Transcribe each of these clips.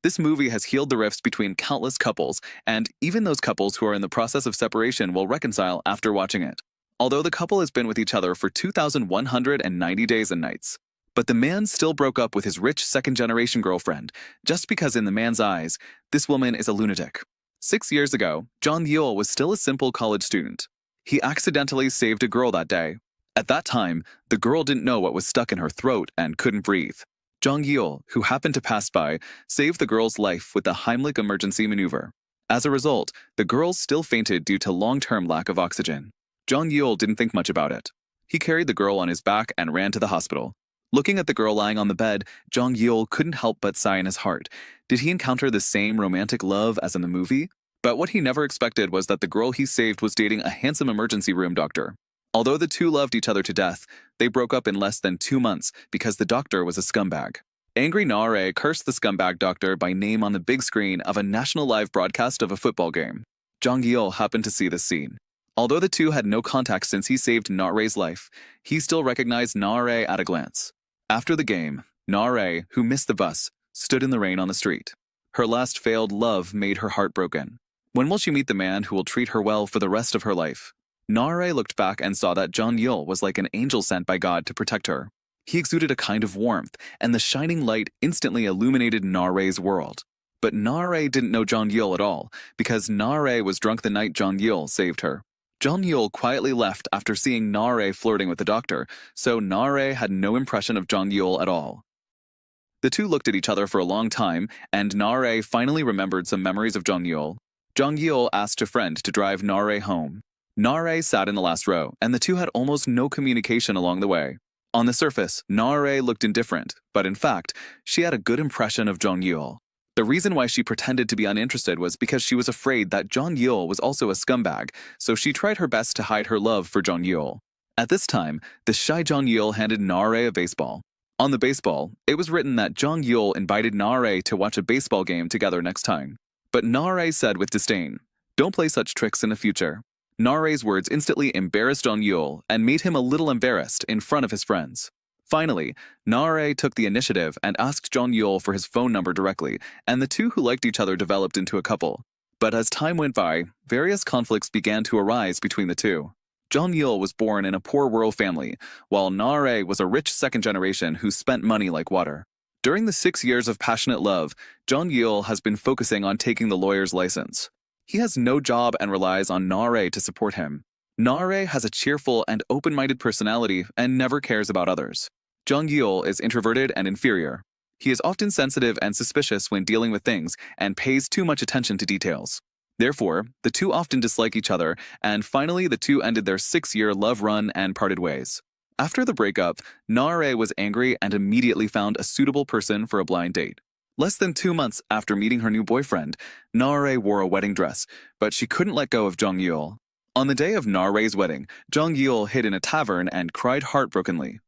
This movie has healed the rifts between countless couples, and even those couples who are in the process of separation will reconcile after watching it. Although the couple has been with each other for 2,190 days and nights. But the man still broke up with his rich second-generation girlfriend, just because in the man's eyes, this woman is a lunatic. 6 years ago, Ha-neul was still a simple college student. He accidentally saved a girl that day. At that time, the girl didn't know what was stuck in her throat and couldn't breathe. Ha-neul, who happened to pass by, saved the girl's life with the Heimlich emergency maneuver. As a result, the girl still fainted due to long-term lack of oxygen. Ha-neul didn't think much about it. He carried the girl on his back and ran to the hospital. Looking at the girl lying on the bed, Ha-neul couldn't help but sigh in his heart. Did he encounter the same romantic love as in the movie? But what he never expected was that the girl he saved was dating a handsome emergency room doctor. Although the two loved each other to death, they broke up in less than 2 months because the doctor was a scumbag. Angry Ha-neul cursed the scumbag doctor by name on the big screen of a national live broadcast of a football game. Ha-neul happened to see this scene. Although the two had no contact since he saved Ha-neul's life, he still recognized Ha-neul at a glance. After the game, Ha-neul, who missed the bus, stood in the rain on the street. Her last failed love made her heart broken. When will she meet the man who will treat her well for the rest of her life? Ha-neul looked back and saw that Ha-neul was like an angel sent by God to protect her. He exuded a kind of warmth, and the shining light instantly illuminated Ha-neul's world. But Ha-neul didn't know Ha-neul at all, because Ha-neul was drunk the night Ha-neul saved her. Ha-neul quietly left after seeing Ha-neul flirting with the doctor, so Ha-neul had no impression of Ha-neul at all. The two looked at each other for a long time, and Ha-neul finally remembered some memories of Ha-neul. Ha-neul asked a friend to drive Ha-neul home. Ha-neul sat in the last row, and the two had almost no communication along the way. On the surface, Ha-neul looked indifferent, but in fact, she had a good impression of Ha-neul. The reason why she pretended to be uninterested was because she was afraid that Ha-neul was also a scumbag, so she tried her best to hide her love for Ha-neul. At this time, the shy Ha-neul handed Ha-neul a baseball. On the baseball, it was written that Ha-neul invited Ha-neul to watch a baseball game together next time. But Ha-neul said with disdain, "Don't play such tricks in the future." Ha-neul's words instantly embarrassed Ha-neul and made him a little embarrassed in front of his friends. Finally, Ha-neul took the initiative and asked Ha-neul for his phone number directly, and the two who liked each other developed into a couple. But as time went by, various conflicts began to arise between the two. Ha-neul was born in a poor rural family, while Ha-neul was a rich second generation who spent money like water. During the 6 years of passionate love, Ha-neul has been focusing on taking the lawyer's license. He has no job and relies on Ha-neul to support him. Ha-neul has a cheerful and open-minded personality and never cares about others. Ha-neul is introverted and inferior. He is often sensitive and suspicious when dealing with things and pays too much attention to details. Therefore, the two often dislike each other, and finally the two ended their 6-year love run and parted ways. After the breakup, Ha-neul was angry and immediately found a suitable person for a blind date. Less than 2 months after meeting her new boyfriend, Ha-neul wore a wedding dress, but she couldn't let go of Ha-neul. On the day of Ha-neul's wedding, Ha-neul hid in a tavern and cried heartbrokenly.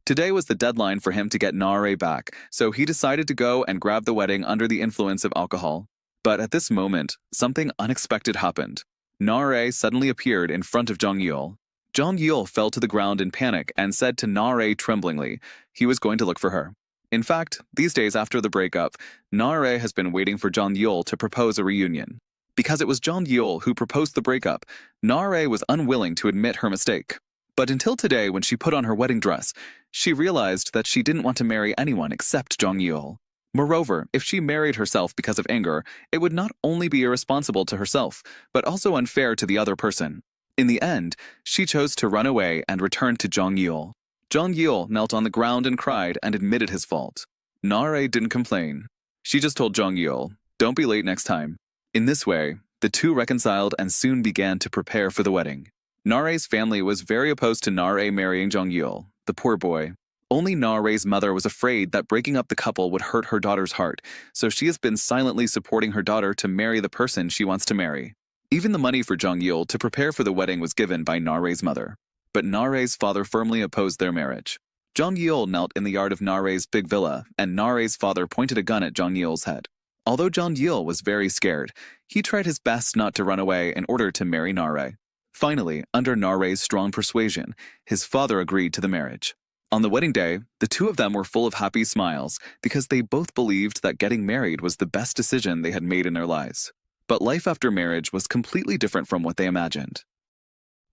Today was the deadline for him to get Ha-neul back, so he decided to go and grab the wedding under the influence of alcohol. But at this moment, something unexpected happened. Ha-neul suddenly appeared in front of Ha-neul. Ha-neul fell to the ground in panic and said to Ha-neul tremblingly he was going to look for her. In fact, these days after the breakup, Ha-neul has been waiting for Ha-neul to propose a reunion. Because it was Ha-neul who proposed the breakup, Ha-neul was unwilling to admit her mistake. But until today, when she put on her wedding dress, she realized that she didn't want to marry anyone except Ha-neul. Moreover, if she married herself because of anger, it would not only be irresponsible to herself, but also unfair to the other person. In the end, she chose to run away and return to Ha-neul. Ha-neul knelt on the ground and cried and admitted his fault. Ha-neul didn't complain. She just told Ha-neul, "Don't be late next time." In this way, the two reconciled and soon began to prepare for the wedding. Ha-neul's family was very opposed to Ha-neul marrying Ha-neul, the poor boy. Only Ha-neul's mother was afraid that breaking up the couple would hurt her daughter's heart, so she has been silently supporting her daughter to marry the person she wants to marry. Even the money for Ha-neul to prepare for the wedding was given by Ha-neul's mother. But Ha-neul's father firmly opposed their marriage. Ha-neul knelt in the yard of Ha-neul's big villa, and Ha-neul's father pointed a gun at Ha-neul's head. Although Ha-neul was very scared, he tried his best not to run away in order to marry Ha-neul. Finally, under Ha-neul's strong persuasion, his father agreed to the marriage. On the wedding day, the two of them were full of happy smiles because they both believed that getting married was the best decision they had made in their lives. But life after marriage was completely different from what they imagined.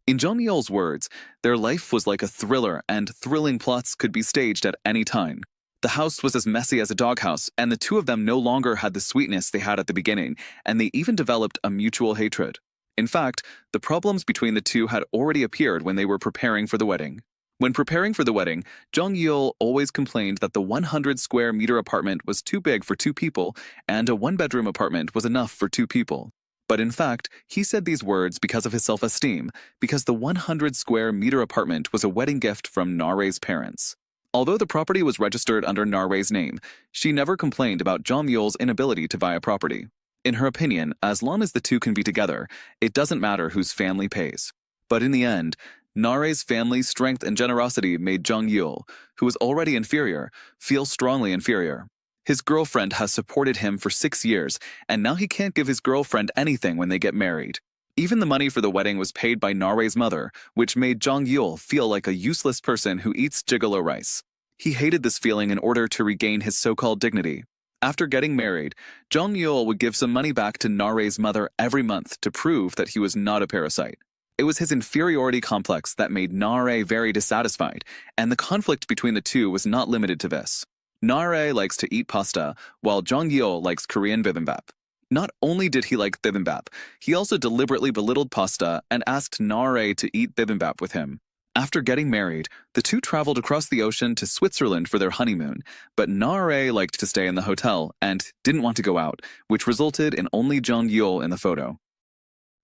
In Jung-yeol's words, their life was like a thriller and thrilling plots could be staged at any time. The house was as messy as a doghouse, and the two of them no longer had the sweetness they had at the beginning, and they even developed a mutual hatred. In fact, the problems between the two had already appeared when they were preparing for the wedding. When preparing for the wedding, Jung-yeol always complained that the 100 square meter apartment was too big for two people, and a one-bedroom apartment was enough for two people. But in fact, he said these words because of his self-esteem, because the 100 square meter apartment was a wedding gift from Na-rae's parents. Although the property was registered under Na-rae's name, she never complained about Jung-yeol's inability to buy a property. In her opinion, as long as the two can be together, it doesn't matter whose family pays. But in the end, Na-rae's family's strength and generosity made Jung-yeol, who was already inferior, feel strongly inferior. His girlfriend has supported him for 6 years, and now he can't give his girlfriend anything when they get married. Even the money for the wedding was paid by Na-rae's mother, which made Jung-yeol feel like a useless person who eats gigolo rice. He hated this feeling in order to regain his so-called dignity. After getting married, Jung-yeol would give some money back to Na-rae's mother every month to prove that he was not a parasite. It was his inferiority complex that made Na-rae very dissatisfied, and the conflict between the two was not limited to this. Na-rae likes to eat pasta, while Jung-yeol likes Korean bibimbap. Not only did he like bibimbap, he also deliberately belittled pasta and asked Na-rae to eat bibimbap with him. After getting married, the two traveled across the ocean to Switzerland for their honeymoon, but Na-rae liked to stay in the hotel and didn't want to go out, which resulted in only Jung-yeol in the photo.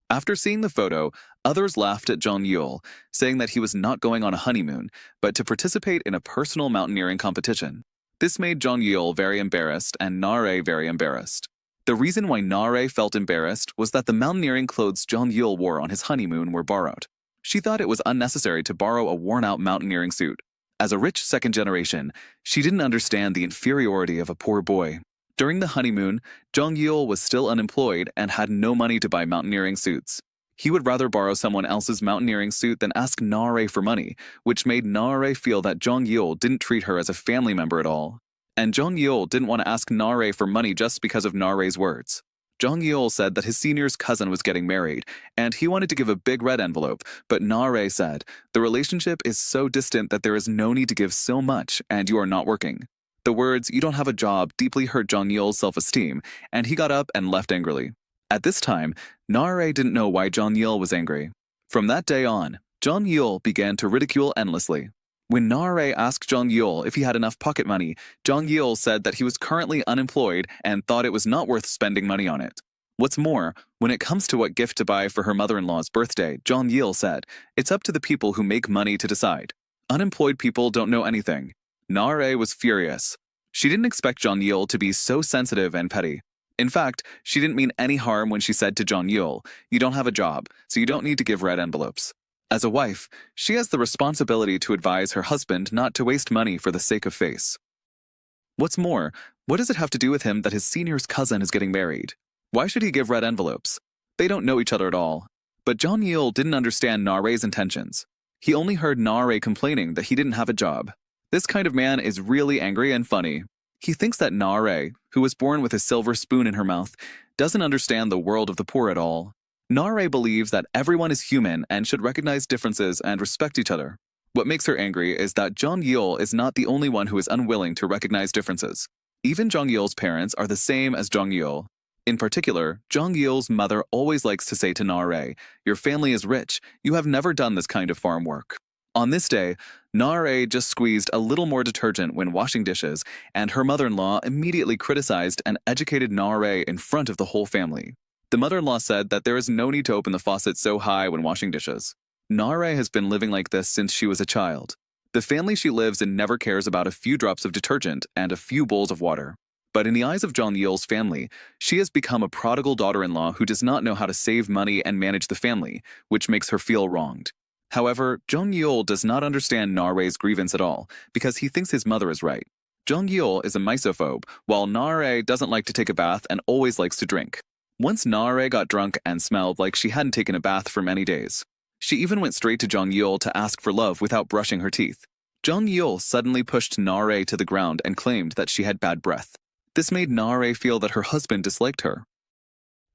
After seeing the photo, others laughed at Jung-yeol, saying that he was not going on a honeymoon, but to participate in a personal mountaineering competition. This made Jung-yeol very embarrassed and Na-rae very embarrassed. The reason why Na-rae felt embarrassed was that the mountaineering clothes Jung-yeol wore on his honeymoon were borrowed. She thought it was unnecessary to borrow a worn-out mountaineering suit. As a rich second generation, she didn't understand the inferiority of a poor boy. During the honeymoon, Jung-yeol was still unemployed and had no money to buy mountaineering suits. He would rather borrow someone else's mountaineering suit than ask Na-rae for money, which made Na-rae feel that Jung-yeol didn't treat her as a family member at all. And Jung-yeol didn't want to ask Na-rae for money just because of Na-rae's words. Jung-yeol said that his senior's cousin was getting married, and he wanted to give a big red envelope, but Na-rae said, "The relationship is so distant that there is no need to give so much, and you are not working." The words, "you don't have a job," deeply hurt Jung-yeol's self-esteem, and he got up and left angrily. At this time, Na-rae didn't know why Jung-yeol was angry. From that day on, Jung-yeol began to ridicule endlessly. When Na-rae asked Jung-yeol if he had enough pocket money, Jung-yeol said that he was currently unemployed and thought it was not worth spending money on it. What's more, when it comes to what gift to buy for her mother-in-law's birthday, Jung-yeol said, "It's up to the people who make money to decide. Unemployed people don't know anything." Na-rae was furious. She didn't expect Jung-yeol to be so sensitive and petty. In fact, she didn't mean any harm when she said to Jung-yeol, "You don't have a job, so you don't need to give red envelopes." As a wife, she has the responsibility to advise her husband not to waste money for the sake of face. What's more, what does it have to do with him that his senior's cousin is getting married? Why should he give red envelopes? They don't know each other at all. But Jung-yeol didn't understand Na-rae's intentions. He only heard Na-rae complaining that he didn't have a job. This kind of man is really angry and funny. He thinks that Na-rae, who was born with a silver spoon in her mouth, doesn't understand the world of the poor at all. Na-rae believes that everyone is human and should recognize differences and respect each other. What makes her angry is that Jung-yeol is not the only one who is unwilling to recognize differences. Even Jung-yeol's parents are the same as Jung-yeol. In particular, Jung-yeol's mother always likes to say to Na-rae, "Your family is rich, you have never done this kind of farm work." On this day, Na-rae just squeezed a little more detergent when washing dishes, and her mother-in-law immediately criticized and educated Na-rae in front of the whole family. The mother-in-law said that there is no need to open the faucet so high when washing dishes. Na-rae has been living like this since she was a child. The family she lives in never cares about a few drops of detergent and a few bowls of water. But in the eyes of Jung-yeol's family, she has become a prodigal daughter-in-law who does not know how to save money and manage the family, which makes her feel wronged. However, Jung-yeol does not understand Na-rae's grievance at all, because he thinks his mother is right. Jung-yeol is a misophobe, while Na-rae doesn't like to take a bath and always likes to drink. Once Na-rae got drunk and smelled like she hadn't taken a bath for many days. She even went straight to Jung-yeol to ask for love without brushing her teeth. Ha-neul suddenly pushed Na-rae to the ground and claimed that she had bad breath. This made Na-rae feel that her husband disliked her.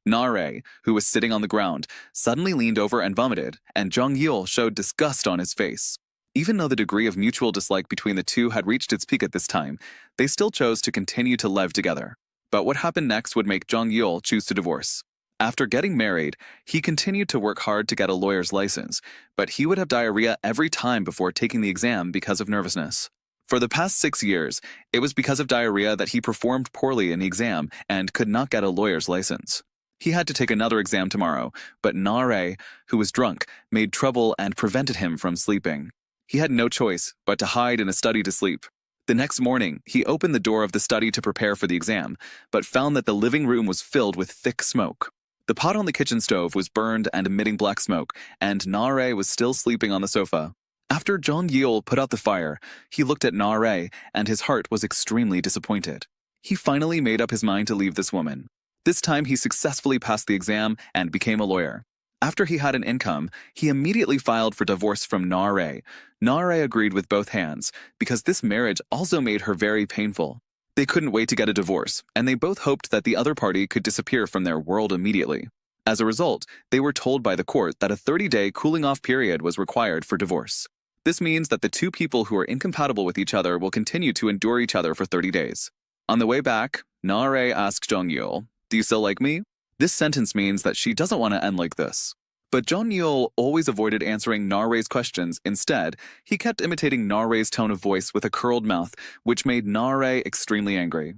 Na-rae, who was sitting on the ground, suddenly leaned over and vomited, and Ha-neul showed disgust on his face. Even though the degree of mutual dislike between the two had reached its peak at this time, they still chose to continue to live together. But what happened next would make Ha-neul choose to divorce. After getting married, he continued to work hard to get a lawyer's license, but he would have diarrhea every time before taking the exam because of nervousness. For the past 6 years, it was because of diarrhea that he performed poorly in the exam and could not get a lawyer's license. He had to take another exam tomorrow, but Na-rae, who was drunk, made trouble and prevented him from sleeping. He had no choice but to hide in a study to sleep. The next morning, he opened the door of the study to prepare for the exam, but found that the living room was filled with thick smoke. The pot on the kitchen stove was burned and emitting black smoke, and Na-rae was still sleeping on the sofa. After Ha-neul put out the fire, he looked at Na-rae, and his heart was extremely disappointed. He finally made up his mind to leave this woman. This time he successfully passed the exam and became a lawyer. After he had an income, he immediately filed for divorce from Na-rae. Na-rae agreed with both hands, because this marriage also made her very painful. They couldn't wait to get a divorce, and they both hoped that the other party could disappear from their world immediately. As a result, they were told by the court that a 30-day cooling-off period was required for divorce. This means that the two people who are incompatible with each other will continue to endure each other for 30 days. On the way back, Na-rae asked Ha-neul, "Do you still like me?" This sentence means that she doesn't want to end like this. But Ha-neul always avoided answering Na-rae's questions. Instead, he kept imitating Na-rae's tone of voice with a curled mouth, which made Na-rae extremely angry.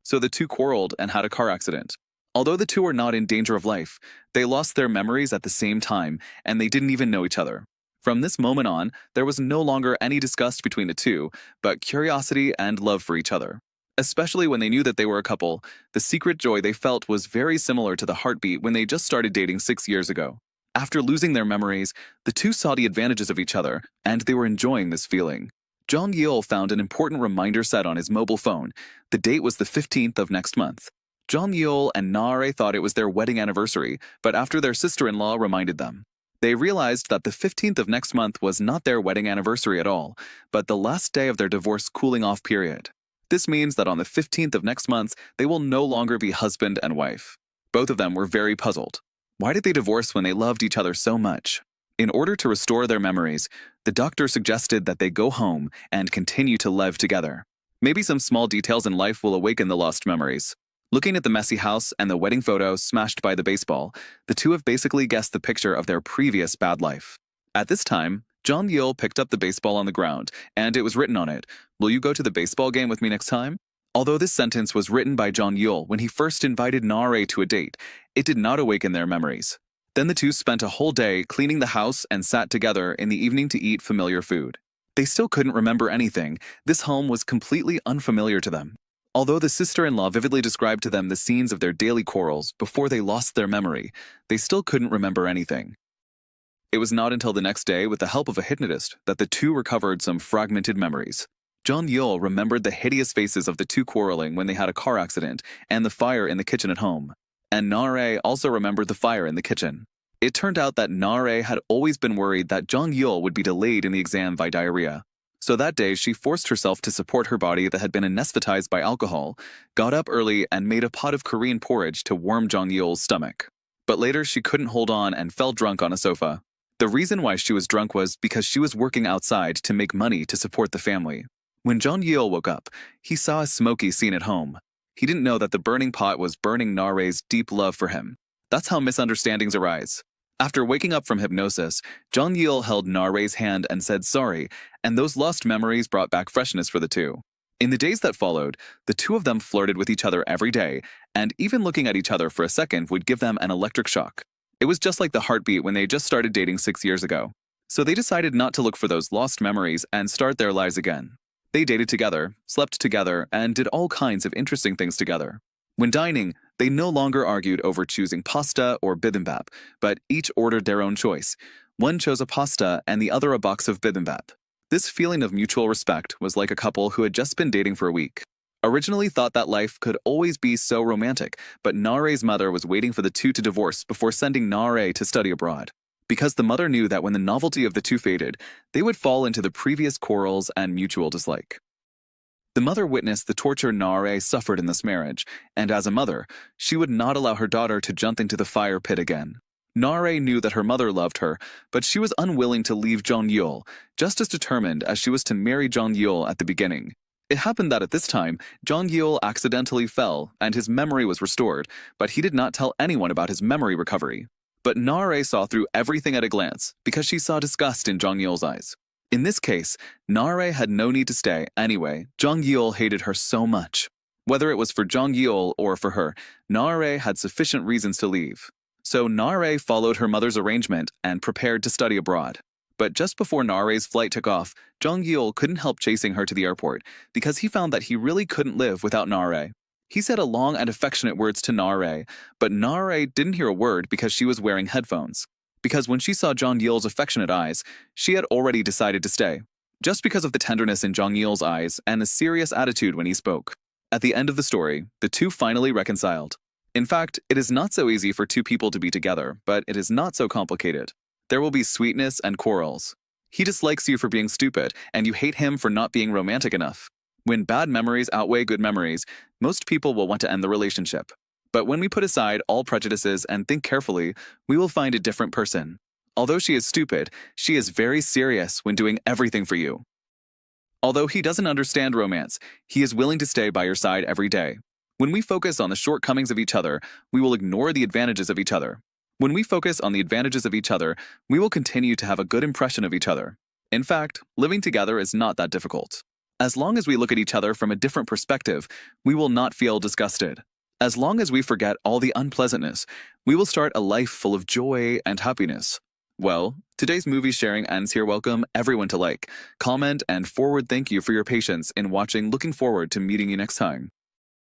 So the two quarreled and had a car accident. Although the two were not in danger of life, they lost their memories at the same time, and they didn't even know each other. From this moment on, there was no longer any disgust between the two, but curiosity and love for each other. Especially when they knew that they were a couple, the secret joy they felt was very similar to the heartbeat when they just started dating 6 years ago. After losing their memories, the two saw the advantages of each other, and they were enjoying this feeling. Ha-neul found an important reminder set on his mobile phone. The date was the 15th of next month. Ha-neul and Na-rae thought it was their wedding anniversary, but after their sister-in-law reminded them, they realized that the 15th of next month was not their wedding anniversary at all, but the last day of their divorce cooling-off period. This means that on the 15th of next month, they will no longer be husband and wife. Both of them were very puzzled. Why did they divorce when they loved each other so much? In order to restore their memories, the doctor suggested that they go home and continue to live together. Maybe some small details in life will awaken the lost memories. Looking at the messy house and the wedding photo smashed by the baseball, the two have basically guessed the picture of their previous bad life. At this time, Ha-neul picked up the baseball on the ground, and it was written on it, "Will you go to the baseball game with me next time?" Although this sentence was written by Ha-neul when he first invited Na-rae to a date, it did not awaken their memories. Then the two spent a whole day cleaning the house and sat together in the evening to eat familiar food. They still couldn't remember anything. This home was completely unfamiliar to them. Although the sister-in-law vividly described to them the scenes of their daily quarrels before they lost their memory, they still couldn't remember anything. It was not until the next day, with the help of a hypnotist, that the two recovered some fragmented memories. Ha-neul remembered the hideous faces of the two quarreling when they had a car accident and the fire in the kitchen at home. And Na-rae also remembered the fire in the kitchen. It turned out that Na-rae had always been worried that Ha-neul would be delayed in the exam by diarrhea. So that day, she forced herself to support her body that had been anesthetized by alcohol, got up early and made a pot of Korean porridge to warm Ha-neul's stomach. But later, she couldn't hold on and fell drunk on a sofa. The reason why she was drunk was because she was working outside to make money to support the family. When Ha-neul woke up, he saw a smoky scene at home. He didn't know that the burning pot was burning Na-rae's deep love for him. That's how misunderstandings arise. After waking up from hypnosis, Ha-neul held Na-rae's hand and said sorry, and those lost memories brought back freshness for the two. In the days that followed, the two of them flirted with each other every day, and even looking at each other for a second would give them an electric shock. It was just like the heartbeat when they just started dating 6 years ago. So they decided not to look for those lost memories and start their lives again. They dated together, slept together, and did all kinds of interesting things together. When dining, they no longer argued over choosing pasta or bibimbap, but each ordered their own choice. One chose a pasta and the other a box of bibimbap. This feeling of mutual respect was like a couple who had just been dating for a week. Originally thought that life could always be so romantic, but Na-rae's mother was waiting for the two to divorce before sending Na-rae to study abroad. because the mother knew that when the novelty of the two faded, they would fall into the previous quarrels and mutual dislike. The mother witnessed the torture Na-rae suffered in this marriage, and as a mother, she would not allow her daughter to jump into the fire pit again. Na-rae knew that her mother loved her, but she was unwilling to leave Jung-yeol, just as determined as she was to marry Jung-yeol at the beginning. It happened that at this time, Jung-yeol accidentally fell, and his memory was restored, but he did not tell anyone about his memory recovery. But Na-rae saw through everything at a glance, because she saw disgust in Jung-yeol's eyes. In this case, Na-rae had no need to stay anyway. Jung-yeol hated her so much. Whether it was for Jung-yeol or for her, Na-rae had sufficient reasons to leave. So Na-rae followed her mother's arrangement and prepared to study abroad. But just before Na-rae's flight took off, Jung-yeol couldn't help chasing her to the airport because he found that he really couldn't live without Na-rae. He said a long and affectionate words to Na-rae, but Na-rae didn't hear a word because she was wearing headphones. Because when she saw Jung-yeol's affectionate eyes, she had already decided to stay, just because of the tenderness in Jung-yeol's eyes and the serious attitude when he spoke. At the end of the story, the two finally reconciled. In fact, it is not so easy for two people to be together, but it is not so complicated. There will be sweetness and quarrels. He dislikes you for being stupid, and you hate him for not being romantic enough. When bad memories outweigh good memories, most people will want to end the relationship. But when we put aside all prejudices and think carefully, we will find a different person. Although she is stupid, she is very serious when doing everything for you. Although he doesn't understand romance, he is willing to stay by your side every day. When we focus on the shortcomings of each other, we will ignore the advantages of each other. When we focus on the advantages of each other, we will continue to have a good impression of each other. In fact, living together is not that difficult. As long as we look at each other from a different perspective, we will not feel disgusted. As long as we forget all the unpleasantness, we will start a life full of joy and happiness. Well, today's movie sharing ends here. Welcome everyone to like, comment, and forward thank you for your patience in watching. Looking forward to meeting you next time.